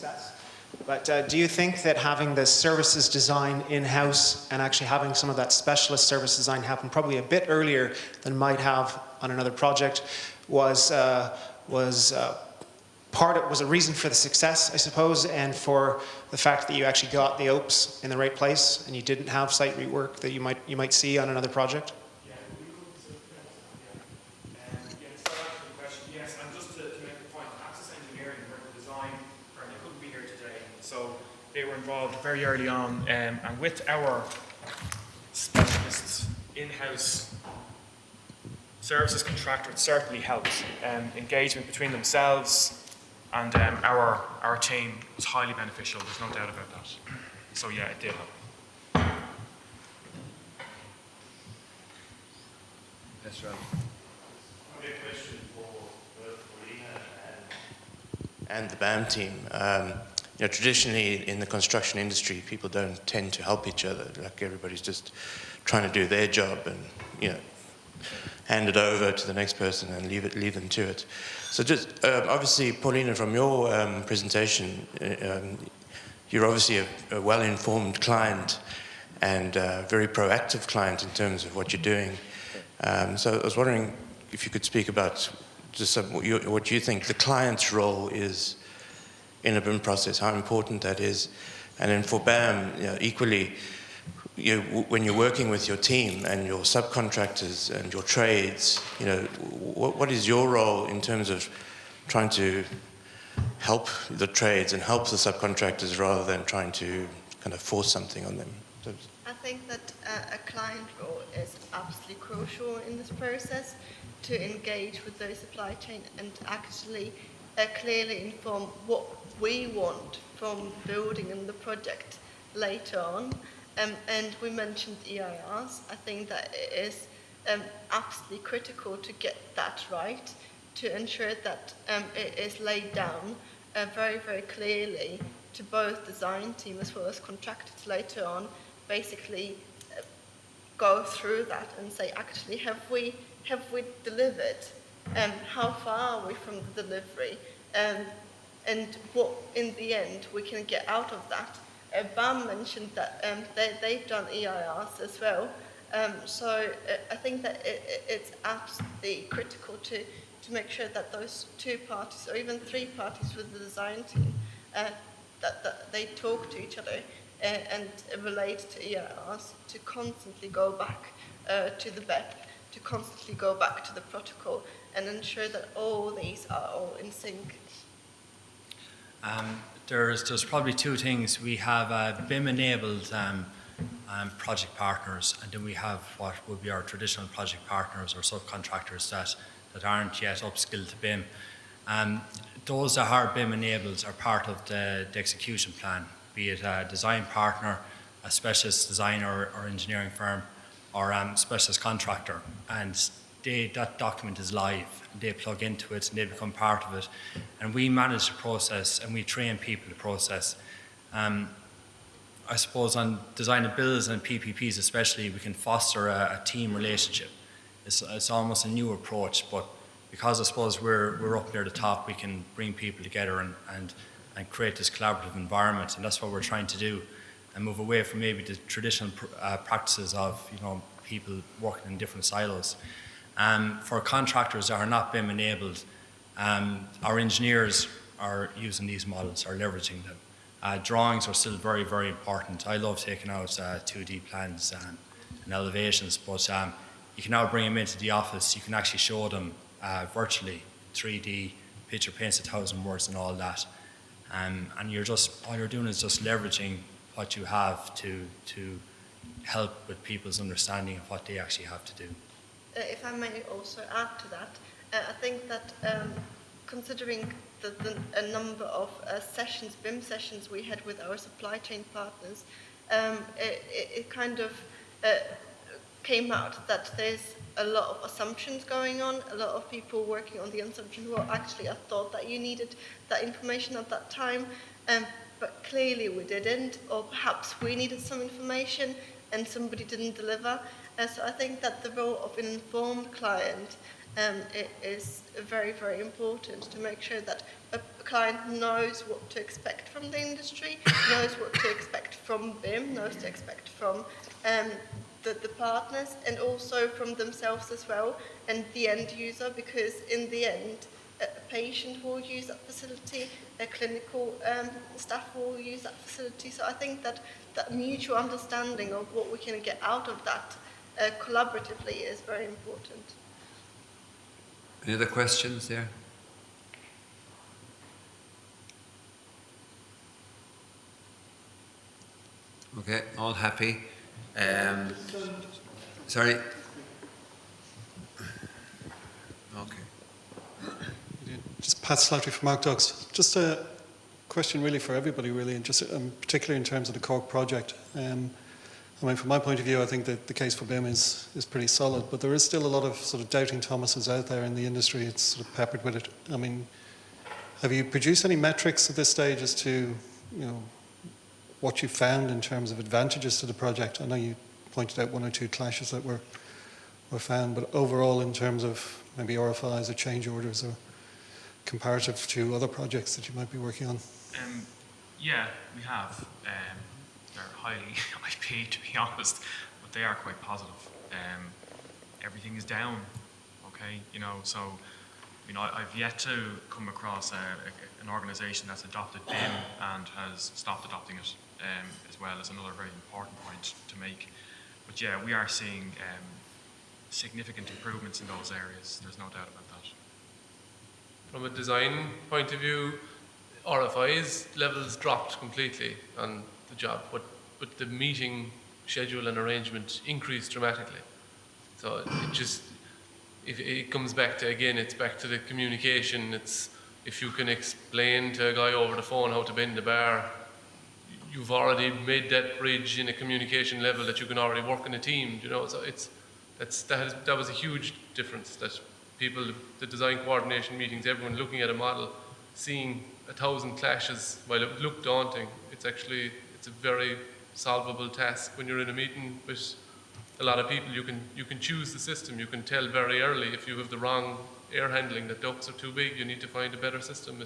success. But do you think that having the services design in-house and actually having some of that specialist service design happen probably a bit earlier than might have on another project was a reason for the success, I suppose, and for the fact that you actually got the OPEs in the right place and you didn't have site rework that you might see on another project? They were involved very early on, and with our specialists in-house services contractor, it certainly helps. Engagement between themselves and our team was highly beneficial, there's no doubt about that. So yeah, it did help. That's right. I have a question for Paulina and the BAM team. Traditionally in the construction industry, people don't tend to help each other. Like everybody's just trying to do their job and hand it over to the next person and leave them to it. So just obviously, Paulina, from your presentation, you're obviously a well-informed client and a very proactive client in terms of what you're doing. So I was wondering if you could speak about just what you think the client's role is in a BIM process, how important that is. And then for BAM, equally, when you're working with your team and your subcontractors and your trades, what is your role in terms of trying to help the trades and help the subcontractors rather than trying to kind of force something on them? I think that a client role is absolutely crucial in this process to engage with the supply chain and actually clearly inform what we want from building in the project later on. And we mentioned EIRs. I think that it is absolutely critical to get that right, to ensure that it is laid down very, very clearly to both design team as well as contractors later on, basically go through that and say, actually, have we delivered? How far are we from the delivery? And what, in the end, we can get out of that. BAM mentioned that they've done EIRs as well. So I think that it's absolutely critical to make sure that those two parties, or even three parties with the design team, that they talk to each other and relate to EIRs, to constantly go back to the BEP, to constantly go back to the protocol, and ensure that all these are all in sync. There's probably two things. We have BIM-enabled project partners, and then we have what would be our traditional project partners or subcontractors that aren't yet upskilled to BIM. Those that are BIM-enabled are part of the execution plan, be it a design partner, a specialist designer or engineering firm, or specialist contractor. And that document is live. They plug into it and they become part of it. And we manage the process and we train people to process. I suppose on design of builds and PPPs especially, we can foster a team relationship. It's almost a new approach, but because I suppose we're up near the top, we can bring people together and create this collaborative environment, and that's what we're trying to do, and move away from maybe the traditional practices of people working in different silos. For contractors that are not BIM enabled, our engineers are using these models, are leveraging them. Drawings are still very, very important. I love taking out 2D plans and elevations, but you can now bring them into the office. You can actually show them virtually, 3D, picture paints 1,000 words and all that. And all you're doing is just leveraging what you have to help with people's understanding of what they actually have to do. If I may also add to that, I think that considering a number of sessions, BIM sessions we had with our supply chain partners, it kind of came out that there's a lot of assumptions going on, a lot of people working on the assumption, well, actually I thought that you needed that information at that time, but clearly we didn't, or perhaps we needed some information and somebody didn't deliver. So I think that the role of an informed client is very, very important to make sure that a client knows what to expect from the industry, knows what to expect from BIM, knows to expect from the partners, and also from themselves as well, and the end user, because in the end, a patient will use that facility, a clinical staff will use that facility. So I think that that mutual understanding of what we can get out of that collaboratively is very important. Any other questions there? Okay, all happy. Sorry. Okay. Just Pat Slattery from Mark Dogs. Just a question really for everybody really, and just particularly in terms of the Cork project. I mean, from my point of view, I think that the case for BIM is pretty solid, but there is still a lot of sort of doubting Thomases out there in the industry. It's sort of peppered with it. I mean, have you produced any metrics at this stage as to, you know, what you found in terms of advantages to the project? I know you pointed out one or two clashes that were found, but overall in terms of maybe RFIs or change orders or comparative to other projects that you might be working on? Yeah, we have. They're highly IP, to be honest, but they are quite positive. Everything is down, okay? You know, so, you know, I've yet to come across an organisation that's adopted BIM and has stopped adopting it, as well as another very important point to make. But yeah, we are seeing significant improvements in those areas. There's no doubt about that. From a design point of view, RFI's levels dropped completely on the job, but the meeting schedule and arrangement increased dramatically. So it just, if it comes back to, again, it's back to the communication. It's, if you can explain to a guy over the phone how to bend the bar, you've already made that bridge in a communication level that you can already work in a team, you know. So that was a huge difference, that people, the design coordination meetings, everyone looking at a model, seeing 1,000 clashes, while it looked daunting, it's a very solvable task. When you're in a meeting with a lot of people, you can choose the system. You can tell very early if you have the wrong air handling, that ducts are too big, you need to find a better system.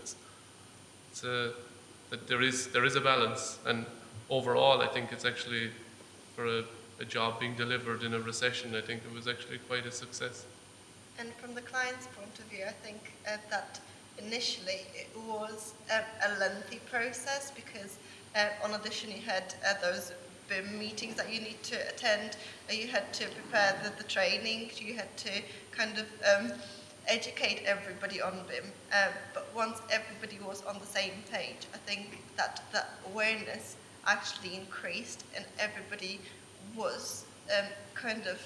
That there is a balance, and overall I think it's actually, for a job being delivered in a recession, I think it was actually quite a success. And from the client's point of view, I think that initially it was a lengthy process, because on audition you had those BIM meetings that you need to attend, you had to prepare the training, you had to kind of educate everybody on BIM. But once everybody was on the same page, I think that awareness actually increased, and everybody was kind of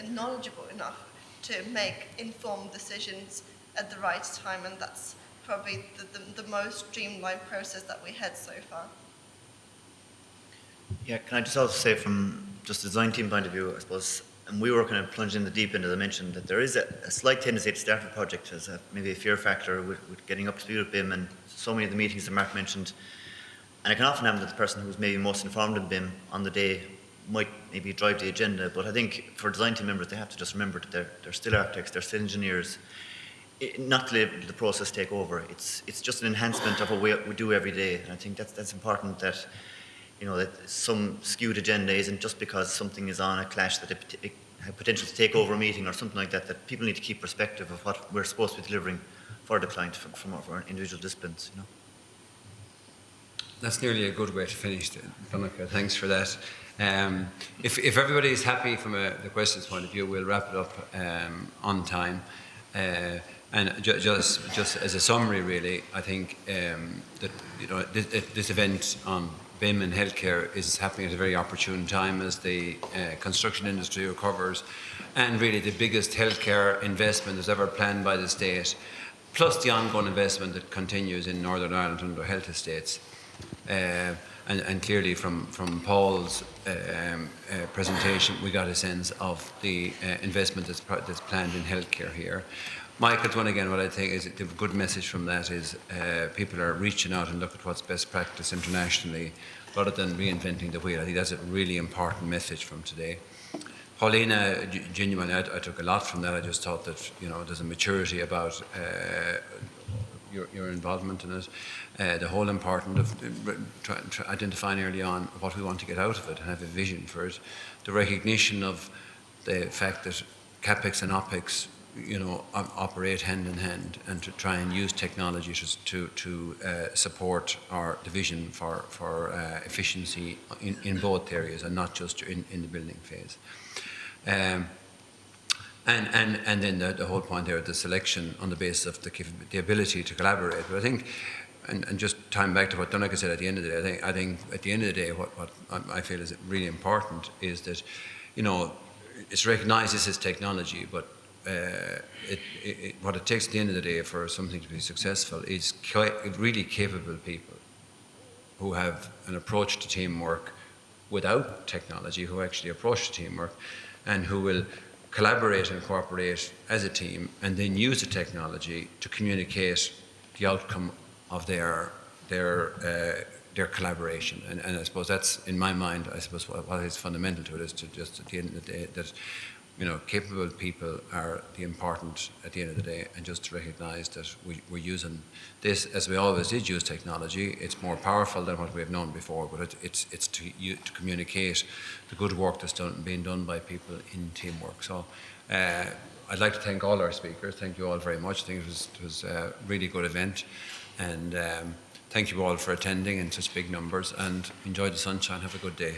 knowledgeable enough to make informed decisions at the right time, and that's probably the most streamlined process that we had so far. Yeah, can I just also say, from just the design team point of view, I suppose, and we were kind of plunged in the deep end, as I mentioned, that there is a slight tendency to start a project as maybe a fear factor with getting up to speed with BIM, and so many of the meetings that Mark mentioned. And it can often happen that the person who's maybe most informed in BIM on the day might maybe drive the agenda, but I think for design team members, they have to just remember that they're still architects, they're still engineers. Not to let the process take over. It's just an enhancement of what we do every day, and I think that's important, that, you know, that some skewed agenda isn't just because something is on a clash that it has potential to take over a meeting or something like that. That people need to keep perspective of what we're supposed to be delivering for the client from our individual disciplines. You know. That's nearly a good way to finish, Donica. Thanks for that. If everybody is happy from the questions point of view, we'll wrap it up on time. And just as a summary, really, I think that, you know, this event on BIM and healthcare is happening at a very opportune time as the construction industry recovers, and really the biggest healthcare investment that's ever planned by the state, plus the ongoing investment that continues in Northern Ireland under health estates. And clearly from Paul's presentation, we got a sense of the investment that's planned in healthcare here. Michael's one again, what I think is the good message from that is people are reaching out and look at what's best practice internationally rather than reinventing the wheel. I think that's a really important message from today. Paulina, genuinely, I took a lot from that. I just thought that, you know, there's a maturity about your involvement in it, the whole important of identifying early on what we want to get out of it and have a vision for it, the recognition of the fact that CapEx and OpEx, operate hand in hand, and to try and use technology to support our division for efficiency in both areas and not just in the building phase. And then the whole point there, the selection on the basis of the ability to collaborate. But I think, and just tying back to what Donncha said at the end of the day, I think at the end of the day, what I feel is really important is that, it's recognised this is technology, but what it takes at the end of the day for something to be successful is really capable people who have an approach to teamwork without technology, who actually approach to teamwork, and who will collaborate and cooperate as a team, and then use the technology to communicate the outcome of their collaboration. And I suppose that's, in my mind, I suppose what is fundamental to it is to just, at the end of the day, that capable people are the important at the end of the day, and just to recognise that we're using this, as we always did use technology. It's more powerful than what we have known before, but it's to communicate the good work that's being done by people in teamwork. So I'd like to thank all our speakers. Thank you all very much. I think it was a really good event, and thank you all for attending in such big numbers, and enjoy the sunshine. Have a good day.